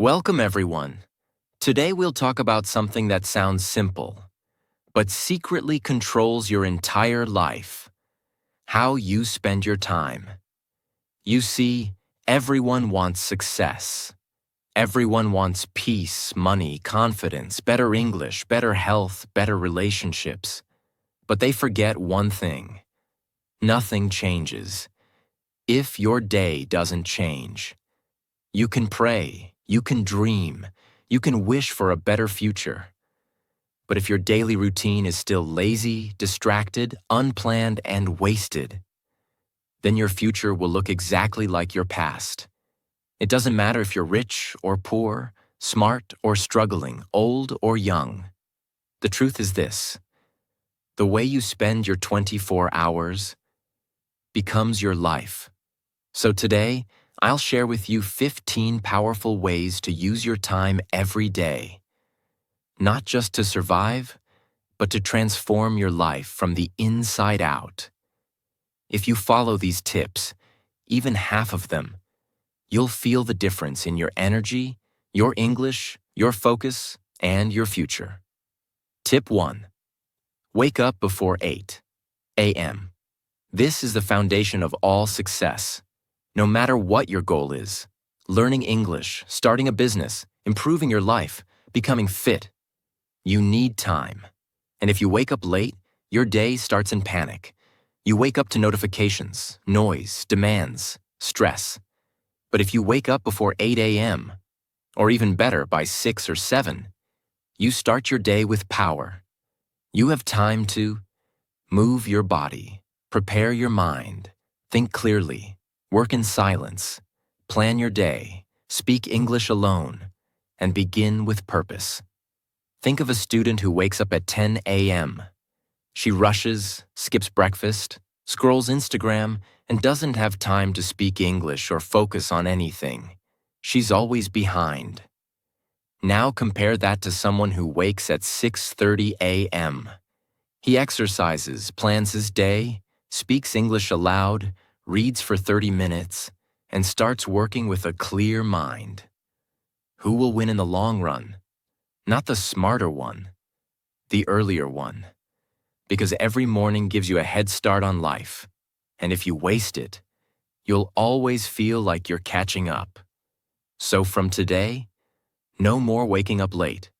Welcome, everyone. Today we'll talk about something that sounds simple, but secretly controls your entire life: how you spend your time. You see, everyone wants success. Everyone wants peace, money, confidence, better English, better health, better relationships. But they forget one thing: nothing changes if your day doesn't change. You can pray, you can dream, you can wish for a better future. But if your daily routine is still lazy, distracted, unplanned, and wasted, then your future will look exactly like your past. It doesn't matter if you're rich or poor, smart or struggling, old or young. The truth is this: the way you spend your 24 hours becomes your life. So today, I'll share with you 15 powerful ways to use your time every day, not just to survive, but to transform your life from the inside out. If you follow these tips, even half of them, you'll feel the difference in your energy, your English, your focus, and your future. Tip 1. Wake up before 8 a.m. This is the foundation of all success. No matter what your goal is: learning English, starting a business, improving your life, becoming fit, you need time. And if you wake up late, your day starts in panic. You wake up to notifications, noise, demands, stress. But if you wake up before 8 a.m., or even better, by 6 or 7, you start your day with power. You have time to move your body, prepare your mind, think clearly, work in silence, plan your day, speak English alone, and begin with purpose. Think of a student who wakes up at 10 a.m. She rushes, skips breakfast, scrolls Instagram, and doesn't have time to speak English or focus on anything. She's always behind. Now compare that to someone who wakes at 6:30 a.m. He exercises, plans his day, speaks English aloud, reads for 30 minutes, and starts working with a clear mind. Who will win in the long run? Not the smarter one, the earlier one. Because every morning gives you a head start on life. And if you waste it, you'll always feel like you're catching up. So from today, no more waking up late.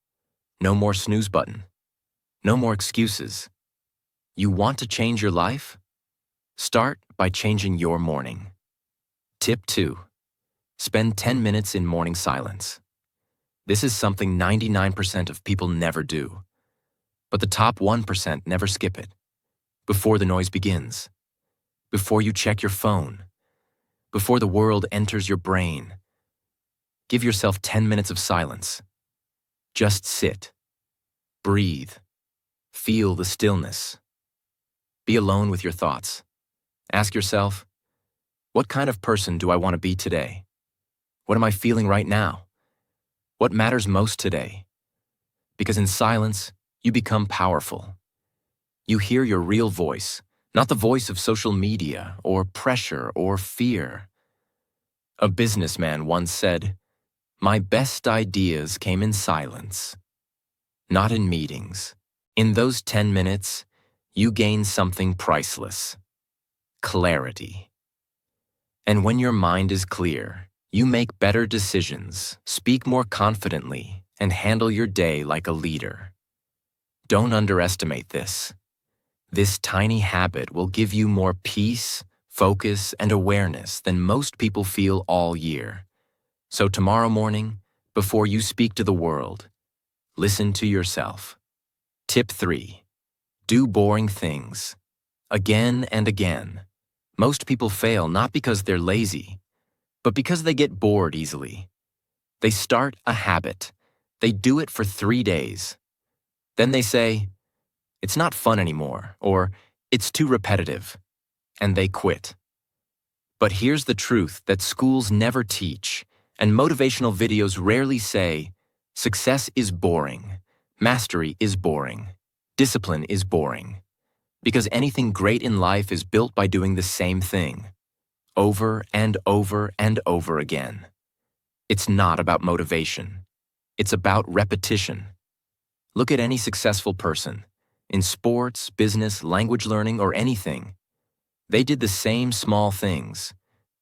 No more snooze button. No more excuses. You want to change your life? Start by changing your morning. Tip 2. Spend 10 minutes in morning silence. This is something 99% of people never do. But the top 1% never skip it. Before the noise begins. Before you check your phone. Before the world enters your brain. Give yourself 10 minutes of silence. Just sit. Breathe. Feel the stillness. Be alone with your thoughts. Ask yourself, what kind of person do I want to be today? What am I feeling right now? What matters most today? Because in silence, you become powerful. You hear your real voice, not the voice of social media or pressure or fear. A businessman once said, "My best ideas came in silence, not in meetings." In those 10 minutes, you gain something priceless: clarity. And when your mind is clear, you make better decisions, speak more confidently, and handle your day like a leader. Don't underestimate this. This tiny habit will give you more peace, focus, and awareness than most people feel all year. So tomorrow morning, before you speak to the world, listen to yourself. Tip 3. Do boring things. Again and again. Most people fail not because they're lazy, but because they get bored easily. They start a habit. They do it for 3 days. Then they say, "It's not fun anymore," or "It's too repetitive," and they quit. But here's the truth that schools never teach, and motivational videos rarely say: success is boring, mastery is boring, discipline is boring. Because anything great in life is built by doing the same thing, over and over and over again. It's not about motivation. It's about repetition. Look at any successful person. In sports, business, language learning, or anything, they did the same small things.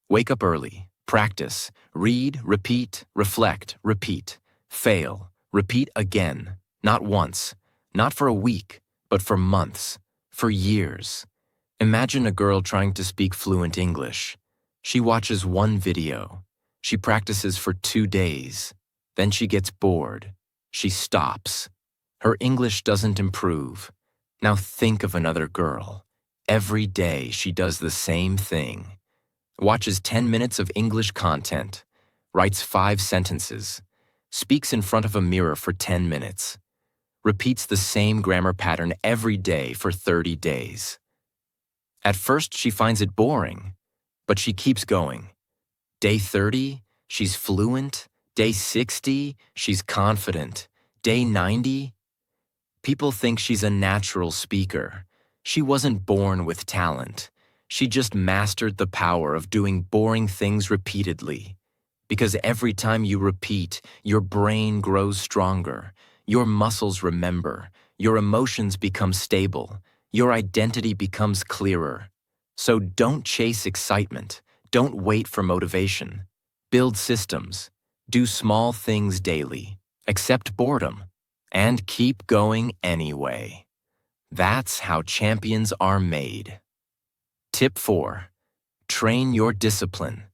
Wake up early, practice, read, repeat, reflect, repeat, fail, repeat again. Not once, not for a week, but for months, for years. Imagine a girl trying to speak fluent English. She watches one video. She practices for 2 days. Then she gets bored. She stops. Her English doesn't improve. Now think of another girl. Every day she does the same thing. Watches 10 minutes of English content. Writes 5 sentences. Speaks in front of a mirror for 10 minutes. Repeats the same grammar pattern every day for 30 days. At first, she finds it boring, but she keeps going. Day 30, she's fluent. Day 60, she's confident. Day 90, people think she's a natural speaker. She wasn't born with talent. She just mastered the power of doing boring things repeatedly. Because every time you repeat, your brain grows stronger. Your muscles remember. Your emotions become stable. Your identity becomes clearer. So don't chase excitement. Don't wait for motivation. Build systems. Do small things daily. Accept boredom. And keep going anyway. That's how champions are made. Tip 4. Train your discipline.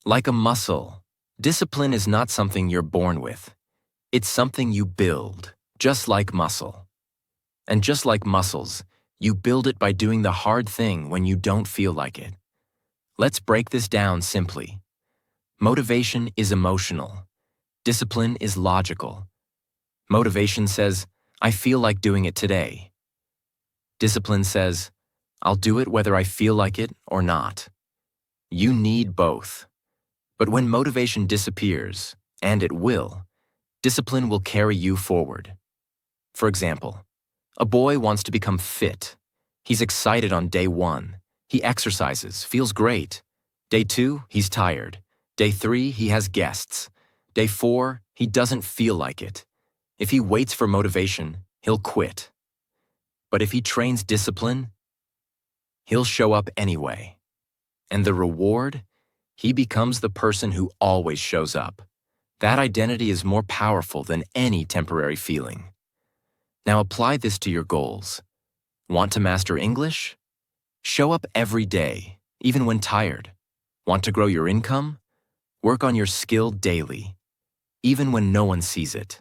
Like a muscle, discipline is not something you're born with. It's something you build, just like muscle. And just like muscles, you build it by doing the hard thing when you don't feel like it. Let's break this down simply. Motivation is emotional. Discipline is logical. Motivation says, I feel like doing it today. Discipline says, I'll do it whether I feel like it or not. You need both. But when motivation disappears, and it will, discipline will carry you forward. For example, a boy wants to become fit. He's excited on day 1. He exercises, feels great. Day 2, he's tired. Day 3, he has guests. Day 4, he doesn't feel like it. If he waits for motivation, he'll quit. But if he trains discipline, he'll show up anyway. And the reward? He becomes the person who always shows up. That identity is more powerful than any temporary feeling. Now apply this to your goals. Want to master English? Show up every day, even when tired. Want to grow your income? Work on your skill daily, even when no one sees it.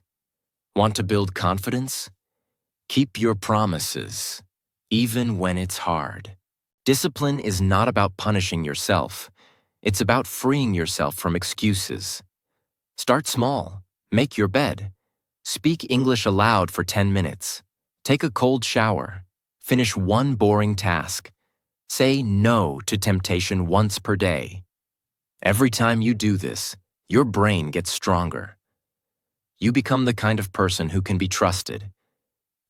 Want to build confidence? Keep your promises, even when it's hard. Discipline is not about punishing yourself. It's about freeing yourself from excuses. Start small. Make your bed. Speak English aloud for 10 minutes. Take a cold shower. Finish one boring task. Say no to temptation once per day. Every time you do this, your brain gets stronger. You become the kind of person who can be trusted,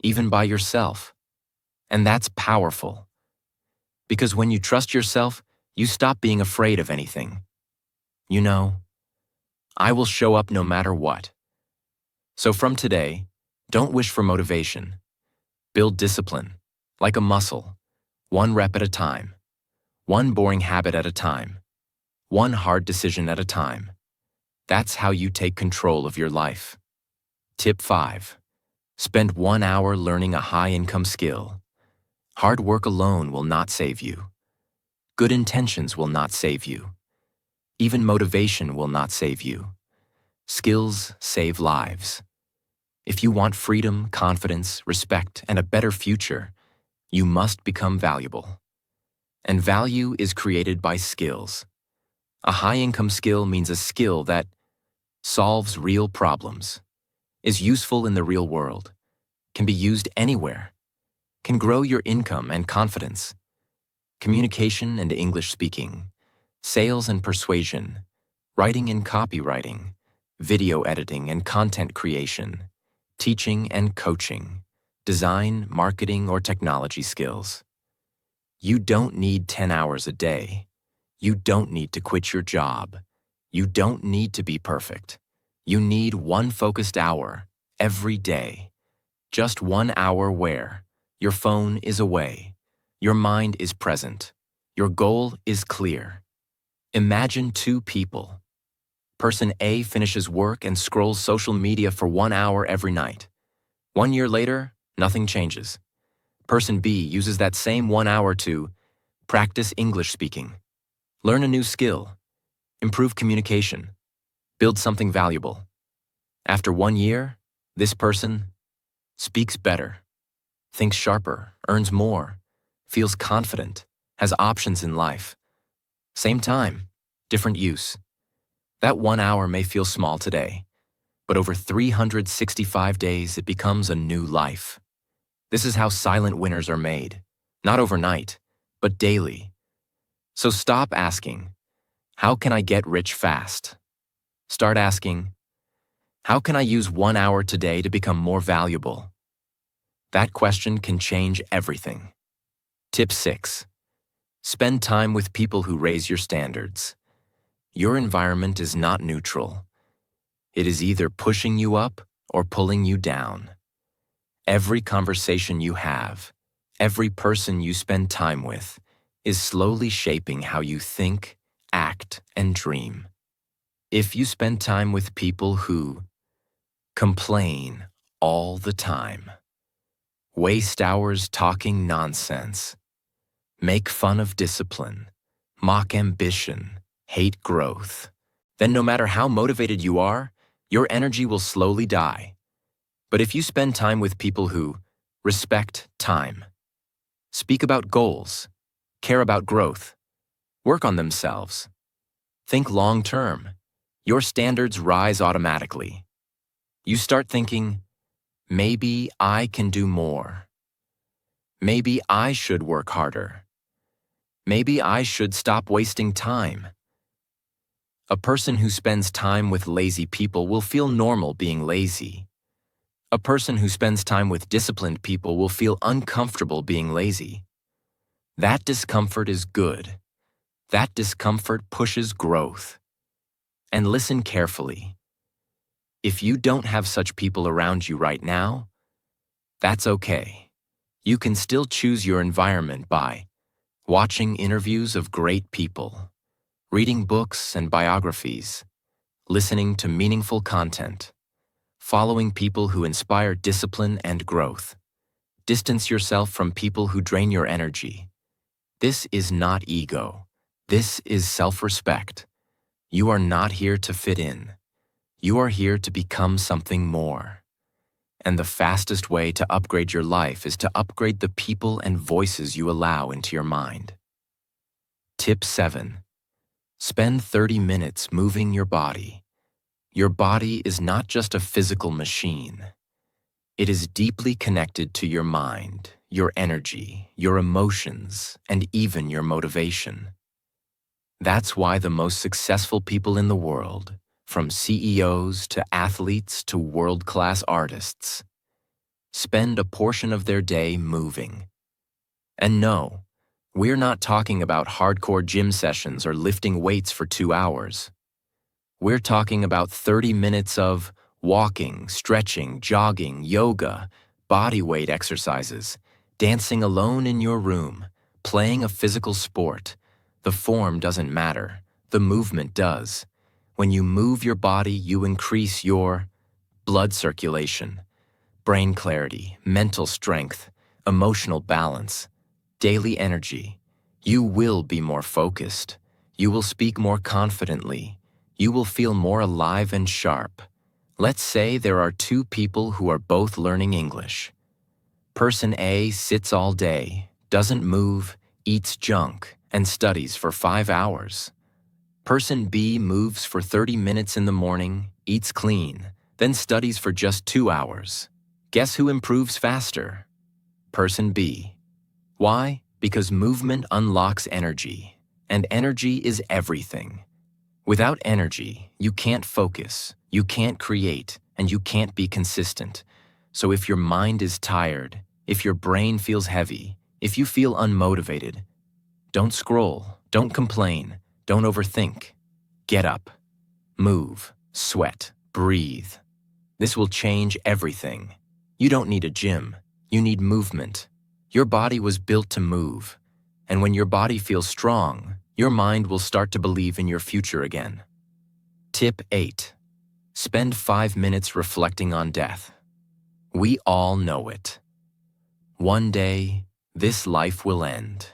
even by yourself. And that's powerful. Because when you trust yourself, you stop being afraid of anything. You know, I will show up no matter what. So from today, don't wish for motivation. Build discipline, like a muscle, 1 rep at a time, 1 boring habit at a time, 1 hard decision at a time. That's how you take control of your life. Tip 5. Spend 1 hour learning a high-income skill. Hard work alone will not save you. Good intentions will not save you. Even motivation will not save you. Skills save lives. If you want freedom, confidence, respect, and a better future, you must become valuable. And value is created by skills. A high-income skill means a skill that solves real problems, is useful in the real world, can be used anywhere, can grow your income and confidence. Communication and English speaking, sales and persuasion, writing and copywriting, video editing and content creation, teaching and coaching, design, marketing, or technology skills. You don't need 10 hours a day. You don't need to quit your job. You don't need to be perfect. You need one focused hour every day. Just 1 hour where your phone is away, your mind is present, your goal is clear. Imagine two people. Person A finishes work and scrolls social media for 1 hour every night. 1 year later, nothing changes. Person B uses that same 1 hour to practice English speaking, learn a new skill, improve communication, build something valuable. After 1 year, this person speaks better, thinks sharper, earns more, feels confident, has options in life. Same time, different use. That 1 hour may feel small today, but over 365 days it becomes a new life. This is how silent winners are made, not overnight, but daily. So stop asking, how can I get rich fast? Start asking, how can I use 1 hour today to become more valuable? That question can change everything. Tip 6. Spend time with people who raise your standards. Your environment is not neutral. It is either pushing you up or pulling you down. Every conversation you have, every person you spend time with, is slowly shaping how you think, act, and dream. If you spend time with people who complain all the time, waste hours talking nonsense, make fun of discipline, mock ambition, hate growth, then no matter how motivated you are, your energy will slowly die. But if you spend time with people who respect time, speak about goals, care about growth, work on themselves, think long-term, your standards rise automatically. You start thinking, maybe I can do more. Maybe I should work harder. Maybe I should stop wasting time. A person who spends time with lazy people will feel normal being lazy. A person who spends time with disciplined people will feel uncomfortable being lazy. That discomfort is good. That discomfort pushes growth. And listen carefully. If you don't have such people around you right now, that's okay. You can still choose your environment by watching interviews of great people, reading books and biographies, listening to meaningful content, following people who inspire discipline and growth. Distance yourself from people who drain your energy. This is not ego. This is self-respect. You are not here to fit in. You are here to become something more. And the fastest way to upgrade your life is to upgrade the people and voices you allow into your mind. Tip 7. Spend 30 minutes moving your body. Your body is not just a physical machine. It is deeply connected to your mind, your energy, your emotions, and even your motivation. That's why the most successful people in the world, from CEOs to athletes to world-class artists, spend a portion of their day moving. And no, we're not talking about hardcore gym sessions or lifting weights for 2 hours. We're talking about 30 minutes of walking, stretching, jogging, yoga, body weight exercises, dancing alone in your room, playing a physical sport. The form doesn't matter. The movement does. When you move your body, you increase your blood circulation, brain clarity, mental strength, emotional balance, daily energy. You will be more focused. You will speak more confidently. You will feel more alive and sharp. Let's say there are two people who are both learning English. Person A sits all day, doesn't move, eats junk, and studies for 5 hours. Person B moves for 30 minutes in the morning, eats clean, then studies for just 2 hours. Guess who improves faster? Person B. Why? Because movement unlocks energy, and energy is everything. Without energy, you can't focus, you can't create, and you can't be consistent. So if your mind is tired, if your brain feels heavy, if you feel unmotivated, don't scroll, don't complain, don't overthink. Get up. Move, sweat, breathe. This will change everything. You don't need a gym. You need movement. Your body was built to move. And when your body feels strong, your mind will start to believe in your future again. Tip 8. Spend 5 minutes reflecting on death. We all know it. One day, this life will end.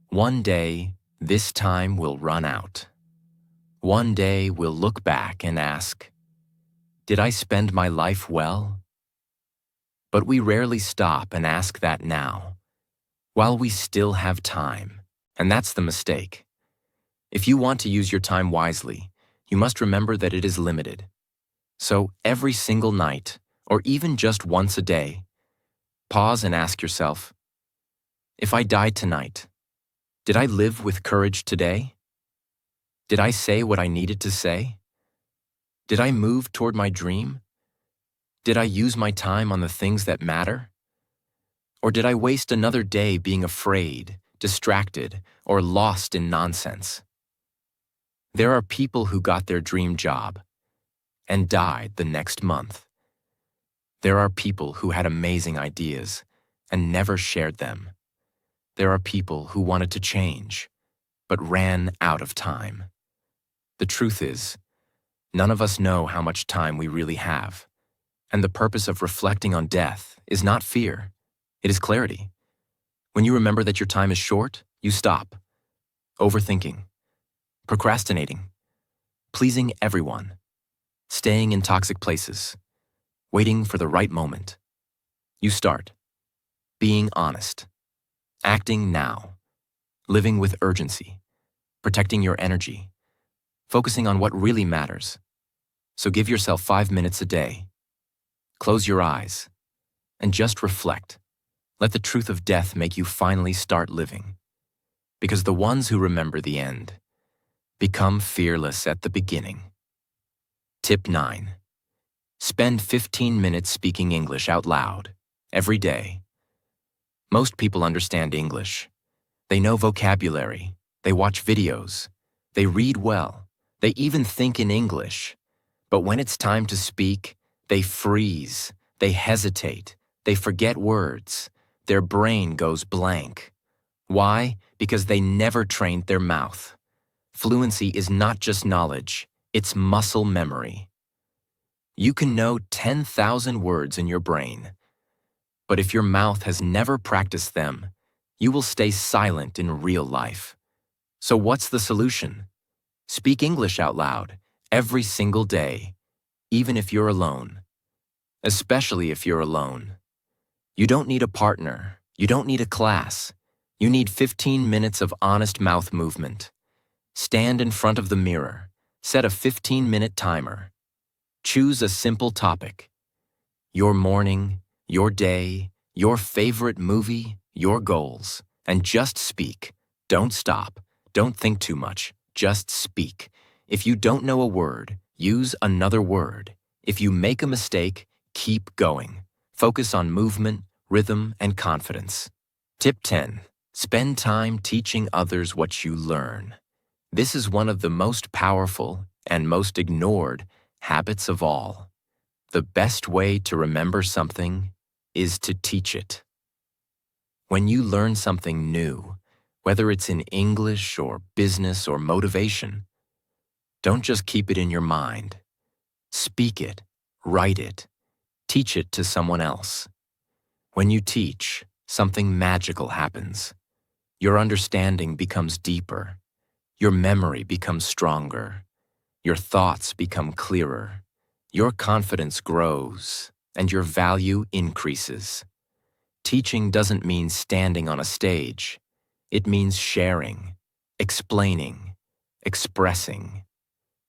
One day, this time will run out. One day, we'll look back and ask, did I spend my life well? But we rarely stop and ask that now, while we still have time, and that's the mistake. If you want to use your time wisely, you must remember that it is limited. So every single night, or even just once a day, pause and ask yourself, if I died tonight, did I live with courage today? Did I say what I needed to say? Did I move toward my dream? Did I use my time on the things that matter? Or did I waste another day being afraid, distracted, or lost in nonsense? There are people who got their dream job and died the next month. There are people who had amazing ideas and never shared them. There are people who wanted to change, but ran out of time. The truth is, none of us know how much time we really have. And the purpose of reflecting on death is not fear, it is clarity. When you remember that your time is short, you stop. Overthinking, procrastinating, pleasing everyone, staying in toxic places, waiting for the right moment. You start being honest, acting now, living with urgency, protecting your energy, focusing on what really matters. So give yourself 5 minutes a day. Close your eyes and just reflect. Let the truth of death make you finally start living. Because the ones who remember the end become fearless at the beginning. Tip 9. Spend 15 minutes speaking English out loud every day. Most people understand English. They know vocabulary. They watch videos. They read well. They even think in English. But when it's time to speak, they freeze. They hesitate. They forget words. Their brain goes blank. Why? Because they never trained their mouth. Fluency is not just knowledge, it's muscle memory. You can know 10,000 words in your brain, but if your mouth has never practiced them, you will stay silent in real life. So what's the solution? Speak English out loud every single day, even if you're alone. Especially if you're alone. You don't need a partner. You don't need a class. You need 15 minutes of honest mouth movement. Stand in front of the mirror. Set a 15-minute timer. Choose a simple topic. Your morning, your day, your favorite movie, your goals. And just speak. Don't stop. Don't think too much. Just speak. If you don't know a word, use another word. If you make a mistake, keep going. Focus on movement, rhythm, and confidence. Tip 10. Spend time teaching others what you learn. This is one of the most powerful and most ignored habits of all. The best way to remember something is to teach it. When you learn something new, whether it's in English or business or motivation, don't just keep it in your mind. Speak it, write it, teach it to someone else. When you teach, something magical happens. Your understanding becomes deeper. Your memory becomes stronger. Your thoughts become clearer. Your confidence grows, and your value increases. Teaching doesn't mean standing on a stage. It means sharing, explaining, expressing.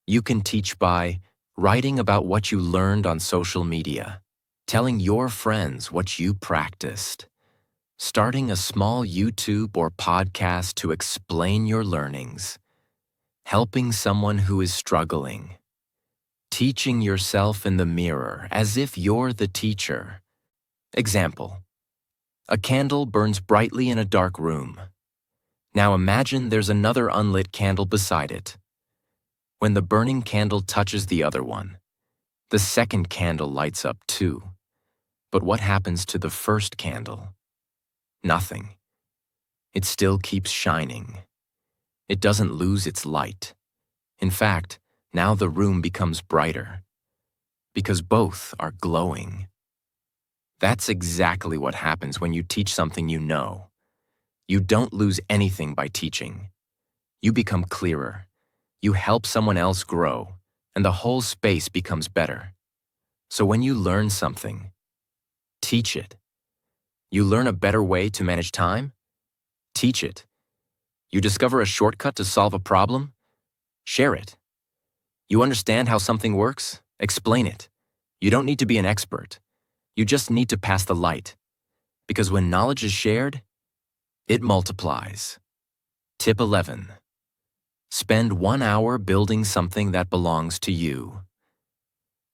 You can teach by writing about what you learned on social media, telling your friends what you practiced, starting a small YouTube or podcast to explain your learnings, helping someone who is struggling, teaching yourself in the mirror as if you're the teacher. Example: a candle burns brightly in a dark room. Now imagine there's another unlit candle beside it. When the burning candle touches the other one, the second candle lights up too. But what happens to the first candle? Nothing. It still keeps shining. It doesn't lose its light. In fact, now the room becomes brighter, because both are glowing. That's exactly what happens when you teach something you know. You don't lose anything by teaching. You become clearer. You help someone else grow, and the whole space becomes better. So when you learn something, teach it. You learn a better way to manage time? Teach it. You discover a shortcut to solve a problem? Share it. You understand how something works? Explain it. You don't need to be an expert. You just need to pass the light. Because when knowledge is shared, it multiplies. Tip 11. Spend 1 hour building something that belongs to you.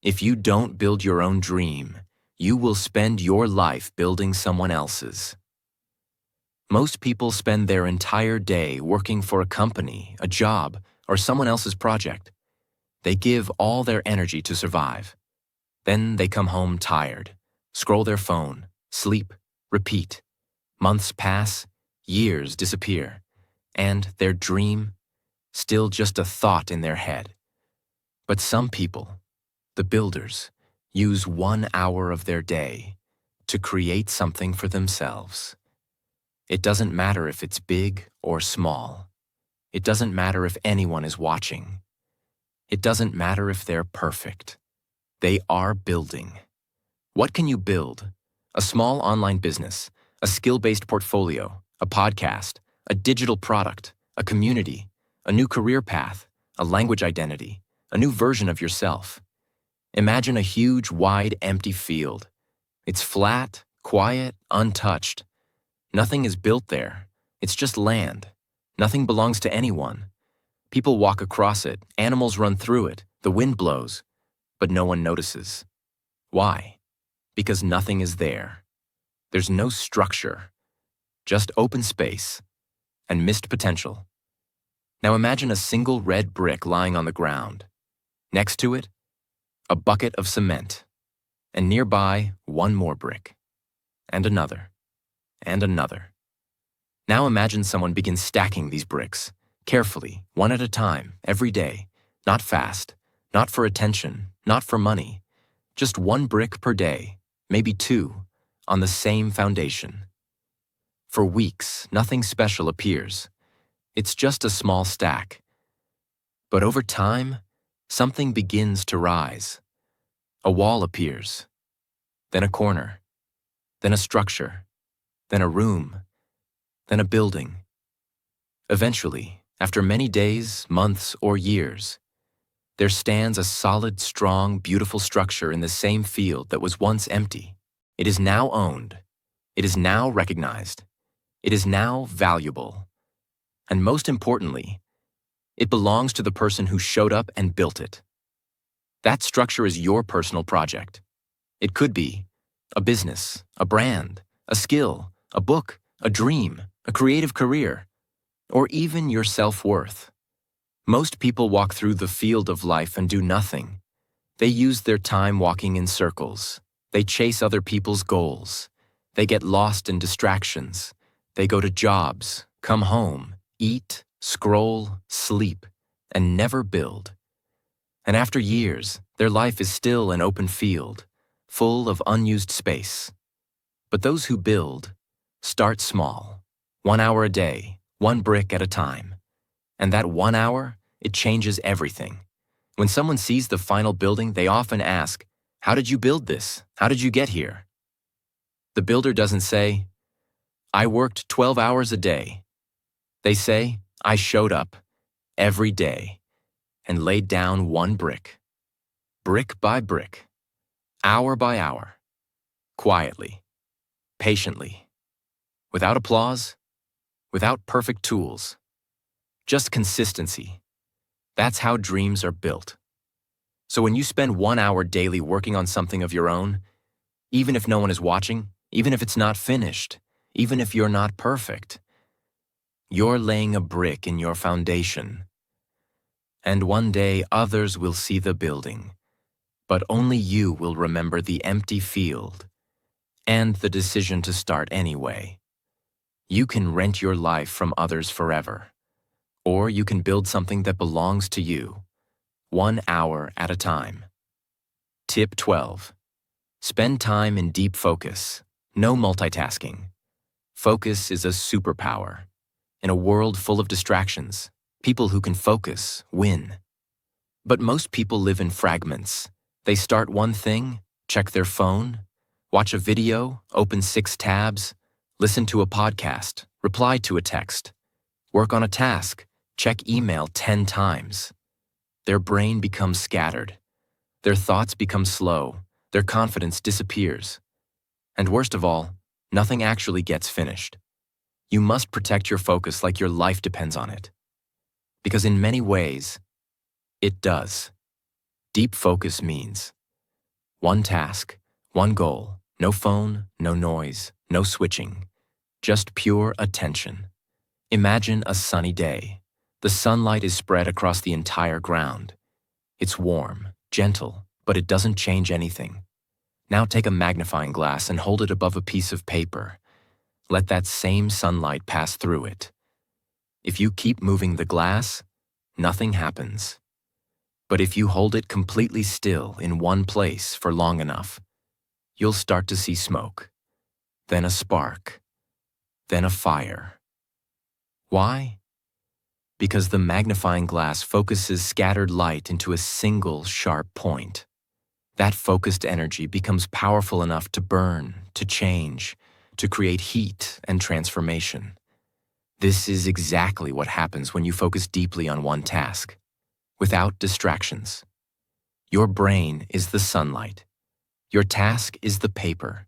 If you don't build your own dream, you will spend your life building someone else's. Most people spend their entire day working for a company, a job, or someone else's project. They give all their energy to survive. Then they come home tired, scroll their phone, sleep, repeat. Months pass, years disappear, and their dream, still just a thought in their head. But some people, the builders, use 1 hour of their day to create something for themselves. It doesn't matter if it's big or small. It doesn't matter if anyone is watching. It doesn't matter if they're perfect. They are building. What can you build? A small online business, a skill-based portfolio, a podcast, a digital product, a community, a new career path, a language identity, a new version of yourself. Imagine a huge, wide, empty field. It's flat, quiet, untouched. Nothing is built there. It's just land. Nothing belongs to anyone. People walk across it, animals run through it, the wind blows, but no one notices. Why? Because nothing is there. There's no structure, just open space and missed potential. Now imagine a single red brick lying on the ground. Next to it, a bucket of cement, and nearby, one more brick, and another, and another. Now imagine someone begins stacking these bricks, carefully, one at a time, every day, not fast, not for attention, not for money, just one brick per day, maybe two, on the same foundation. For weeks, nothing special appears. It's just a small stack. But over time, something begins to rise. A wall appears, then a corner, then a structure, then a room, then a building. Eventually, after many days, months, or years, there stands a solid, strong, beautiful structure in the same field that was once empty. It is now owned. It is now recognized. It is now valuable. And most importantly, it belongs to the person who showed up and built it. That structure is your personal project. It could be a business, a brand, a skill, a book, a dream, a creative career, or even your self-worth. Most people walk through the field of life and do nothing. They use their time walking in circles. They chase other people's goals. They get lost in distractions. They go to jobs, come home, eat, scroll, sleep, and never build. And after years, their life is still an open field, full of unused space. But those who build start small, 1 hour a day, one brick at a time. And that 1 hour, it changes everything. When someone sees the final building, they often ask, "How did you build this? How did you get here?" The builder doesn't say, "I worked 12 hours a day." They say, "I showed up every day and laid down one brick, brick by brick, hour by hour, quietly, patiently, without applause, without perfect tools, just consistency." That's how dreams are built. So when you spend 1 hour daily working on something of your own, even if no one is watching, even if it's not finished, even if you're not perfect, you're laying a brick in your foundation. And one day others will see the building, but only you will remember the empty field and the decision to start anyway. You can rent your life from others forever, or you can build something that belongs to you, 1 hour at a time. Tip 12. Spend time in deep focus. No multitasking. Focus is a superpower. In a world full of distractions, people who can focus win. But most people live in fragments. They start one thing, check their phone, watch a video, open 6 tabs, listen to a podcast, reply to a text, work on a task, check email 10 times. Their brain becomes scattered. Their thoughts become slow. Their confidence disappears. And worst of all, nothing actually gets finished. You must protect your focus like your life depends on it. Because in many ways, it does. Deep focus means one task, one goal, no phone, no noise, no switching, just pure attention. Imagine a sunny day. The sunlight is spread across the entire ground. It's warm, gentle, but it doesn't change anything. Now take a magnifying glass and hold it above a piece of paper. Let that same sunlight pass through it. If you keep moving the glass, nothing happens. But if you hold it completely still in one place for long enough, you'll start to see smoke, then a spark, then a fire. Why? Because the magnifying glass focuses scattered light into a single sharp point. That focused energy becomes powerful enough to burn, to change, to create heat and transformation. This is exactly what happens when you focus deeply on one task, without distractions. Your brain is the sunlight. Your task is the paper.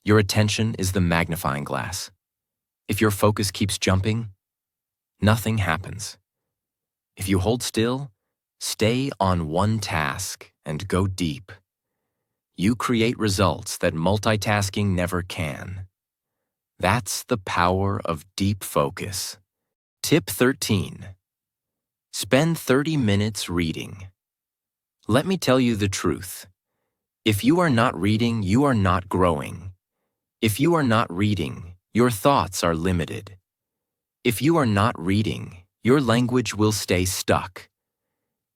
Your attention is the magnifying glass. If your focus keeps jumping, nothing happens. If you hold still, stay on one task and go deep. You create results that multitasking never can. That's the power of deep focus. Tip 13. Spend 30 minutes reading. Let me tell you the truth. If you are not reading, you are not growing. If you are not reading, your thoughts are limited. If you are not reading, your language will stay stuck.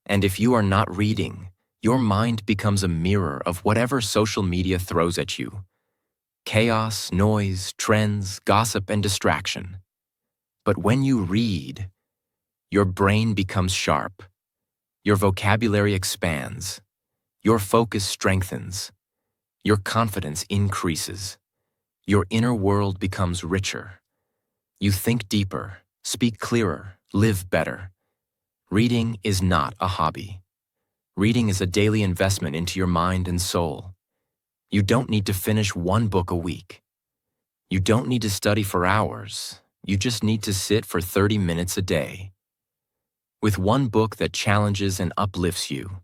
And if you are not reading, your mind becomes a mirror of whatever social media throws at you. Chaos, noise, trends, gossip, and distraction. But when you read, your brain becomes sharp. Your vocabulary expands. Your focus strengthens. Your confidence increases. Your inner world becomes richer. You think deeper, speak clearer, live better. Reading is not a hobby. Reading is a daily investment into your mind and soul. You don't need to finish one book a week. You don't need to study for hours. You just need to sit for 30 minutes a day. With one book that challenges and uplifts you.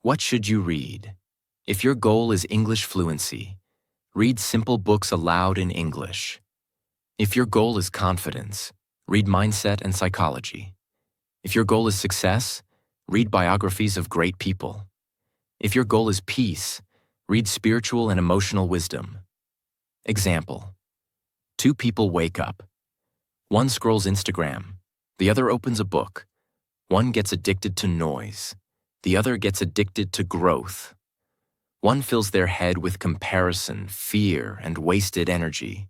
What should you read? If your goal is English fluency, read simple books aloud in English. If your goal is confidence, read mindset and psychology. If your goal is success, read biographies of great people. If your goal is peace, read spiritual and emotional wisdom. Example: 2 people wake up. One scrolls Instagram, the other opens a book. One gets addicted to noise, the other gets addicted to growth. One fills their head with comparison, fear, and wasted energy.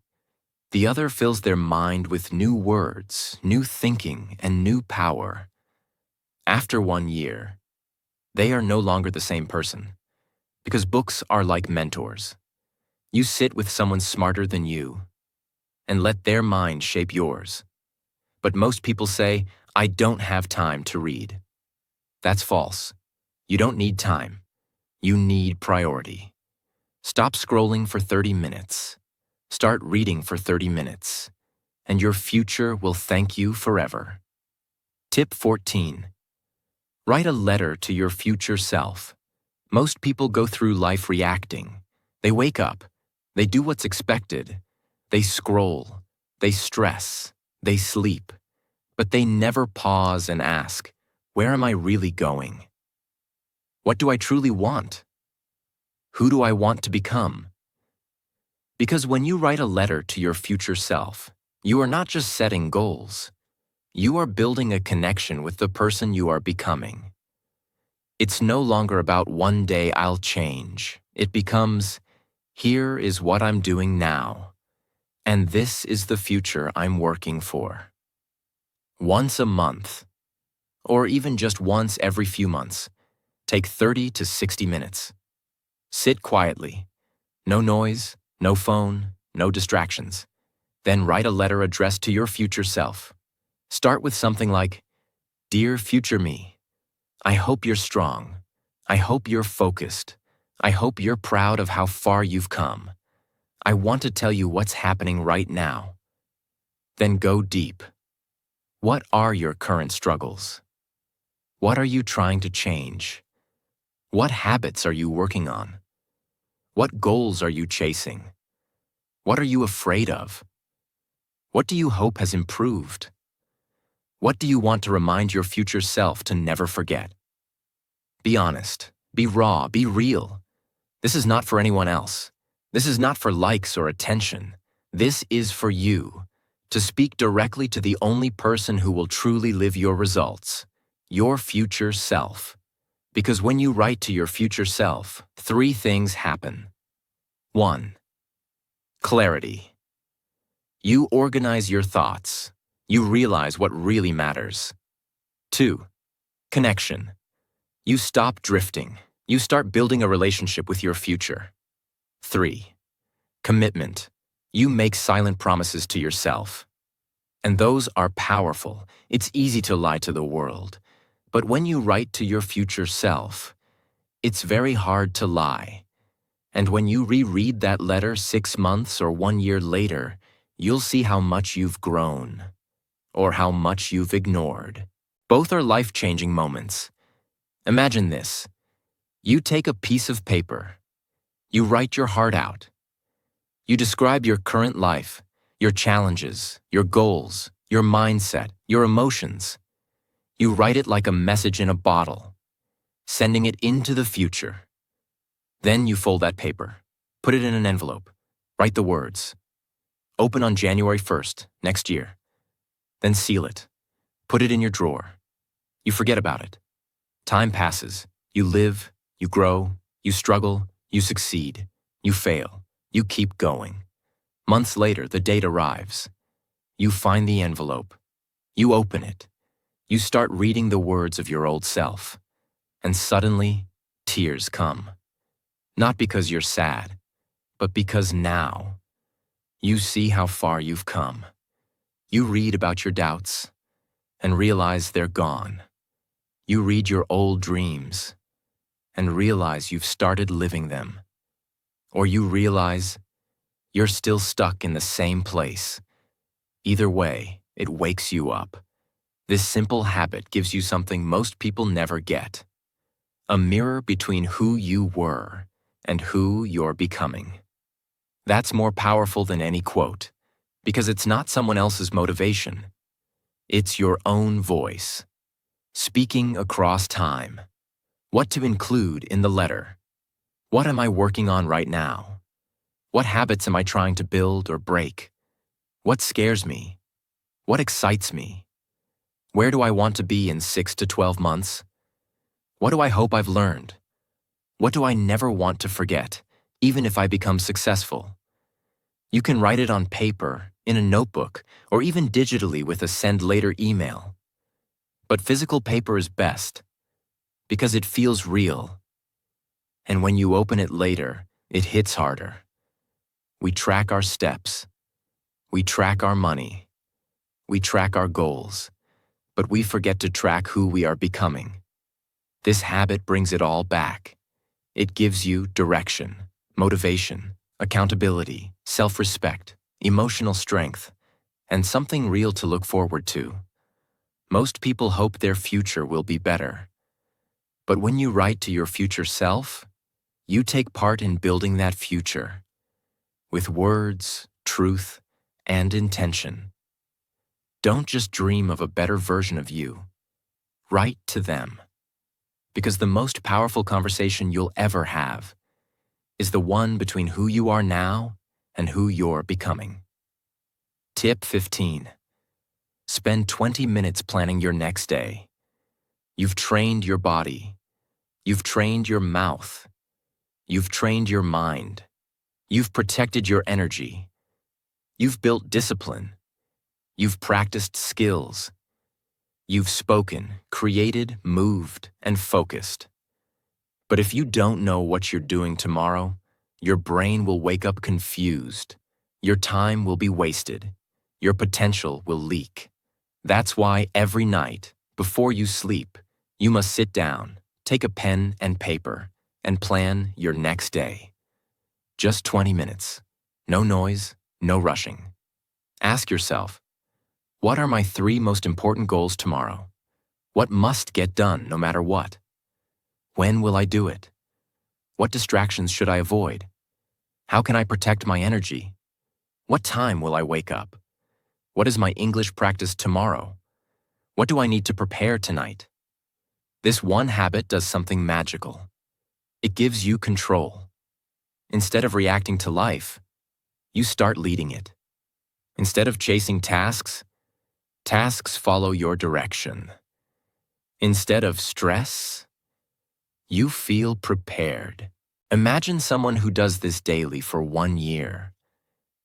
The other fills their mind with new words, new thinking, and new power. After 1 year, they are no longer the same person, because books are like mentors. You sit with someone smarter than you, and let their mind shape yours. But most people say, "I don't have time to read." That's false. You don't need time. You need priority. Stop scrolling for 30 minutes. Start reading for 30 minutes, and your future will thank you forever. Tip 14. Write a letter to your future self. Most people go through life reacting. They wake up. They do what's expected. They scroll. They stress. They sleep. But they never pause and ask, Where am I really going? What do I truly want? Who do I want to become? Because when you write a letter to your future self, you are not just setting goals. You are building a connection with the person you are becoming. It's no longer about one day I'll change. It becomes, here is what I'm doing now, and this is the future I'm working for. Once a month, or even just once every few months, take 30 to 60 minutes. Sit quietly. No noise, no phone, no distractions. Then write a letter addressed to your future self. Start with something like, Dear future me, I hope you're strong. I hope you're focused. I hope you're proud of how far you've come. I want to tell you what's happening right now. Then go deep. What are your current struggles? What are you trying to change? What habits are you working on? What goals are you chasing? What are you afraid of? What do you hope has improved? What do you want to remind your future self to never forget? Be honest, be raw, be real. This is not for anyone else. This is not for likes or attention. This is for you, to speak directly to the only person who will truly live your results, your future self. Because when you write to your future self, 3 things happen. 1. Clarity. You organize your thoughts. You realize what really matters. 2. Connection. You stop drifting. You start building a relationship with your future. 3. Commitment. You make silent promises to yourself. And those are powerful. It's easy to lie to the world. But when you write to your future self, it's very hard to lie. And when you reread that letter 6 months or 1 year later, you'll see how much you've grown, or how much you've ignored. Both are life-changing moments. Imagine this. You take a piece of paper. You write your heart out. You describe your current life, your challenges, your goals, your mindset, your emotions. You write it like a message in a bottle, sending it into the future. Then you fold that paper, put it in an envelope, write the words. Open on January 1st, next year. Then seal it. Put it in your drawer. You forget about it. Time passes. You live, you grow, you struggle, you succeed, you fail, you keep going. Months later, the date arrives. You find the envelope. You open it. You start reading the words of your old self. And suddenly, tears come. Not because you're sad, but because now, you see how far you've come. You read about your doubts and realize they're gone. You read your old dreams and realize you've started living them. Or you realize you're still stuck in the same place. Either way, it wakes you up. This simple habit gives you something most people never get. A mirror between who you were and who you're becoming. That's more powerful than any quote, because it's not someone else's motivation. It's your own voice, speaking across time. What to include in the letter? What am I working on right now? What habits am I trying to build or break? What scares me? What excites me? Where do I want to be in 6 to 12 months? What do I hope I've learned? What do I never want to forget, even if I become successful? You can write it on paper, in a notebook, or even digitally with a send later email. But physical paper is best, because it feels real. And when you open it later, it hits harder. We track our steps. We track our money. We track our goals. But we forget to track who we are becoming. This habit brings it all back. It gives you direction, motivation, accountability, self-respect, emotional strength, and something real to look forward to. Most people hope their future will be better. But when you write to your future self, you take part in building that future with words, truth, and intention. Don't just dream of a better version of you. Write to them. Because the most powerful conversation you'll ever have is the one between who you are now and who you're becoming. Tip 15. Spend 20 minutes planning your next day. You've trained your body. You've trained your mouth. You've trained your mind. You've protected your energy. You've built discipline. You've practiced skills. You've spoken, created, moved, and focused. But if you don't know what you're doing tomorrow, your brain will wake up confused. Your time will be wasted. Your potential will leak. That's why every night, before you sleep, you must sit down, take a pen and paper, and plan your next day. Just 20 minutes. No noise, no rushing. Ask yourself, what are my 3 most important goals tomorrow? What must get done no matter what? When will I do it? What distractions should I avoid? How can I protect my energy? What time will I wake up? What is my English practice tomorrow? What do I need to prepare tonight? This one habit does something magical. It gives you control. Instead of reacting to life, you start leading it. Instead of chasing tasks, tasks follow your direction. Instead of stress, you feel prepared. Imagine someone who does this daily for 1 year.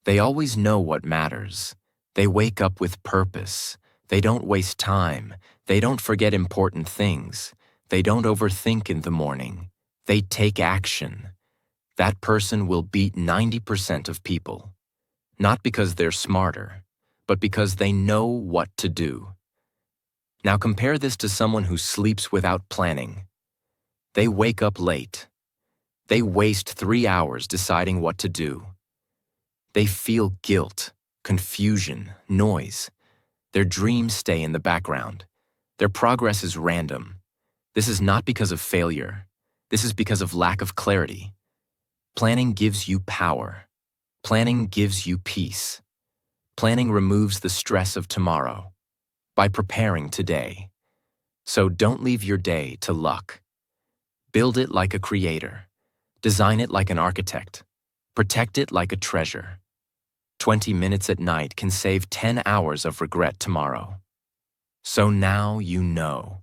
They always know what matters. They wake up with purpose. They don't waste time. They don't forget important things. They don't overthink in the morning. They take action. That person will beat 90% of people. Not because they're smarter, but because they know what to do. Now compare this to someone who sleeps without planning. They wake up late. They waste 3 hours deciding what to do. They feel guilt, confusion, noise. Their dreams stay in the background. Their progress is random. This is not because of failure. This is because of lack of clarity. Planning gives you power. Planning gives you peace. Planning removes the stress of tomorrow by preparing today. So don't leave your day to luck. Build it like a creator. Design it like an architect. Protect it like a treasure. 20 minutes at night can save 10 hours of regret tomorrow. So now you know.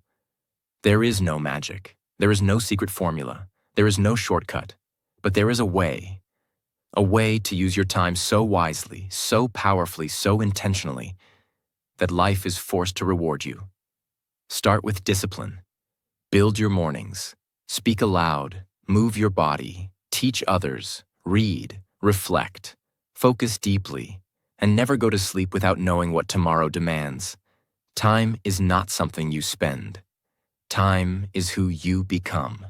There is no magic. There is no secret formula. There is no shortcut. But there is a way to use your time so wisely, so powerfully, so intentionally, that life is forced to reward you. Start with discipline. Build your mornings. Speak aloud. Move your body. Teach others. Read. Reflect. Focus deeply. And never go to sleep without knowing what tomorrow demands. Time is not something you spend. Time is who you become.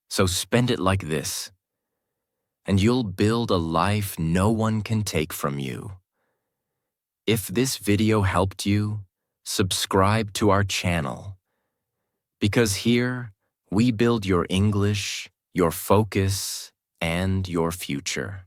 So spend it like this, and you'll build a life no one can take from you. If this video helped you, subscribe to our channel. Because here, we build your English, your focus, and your future.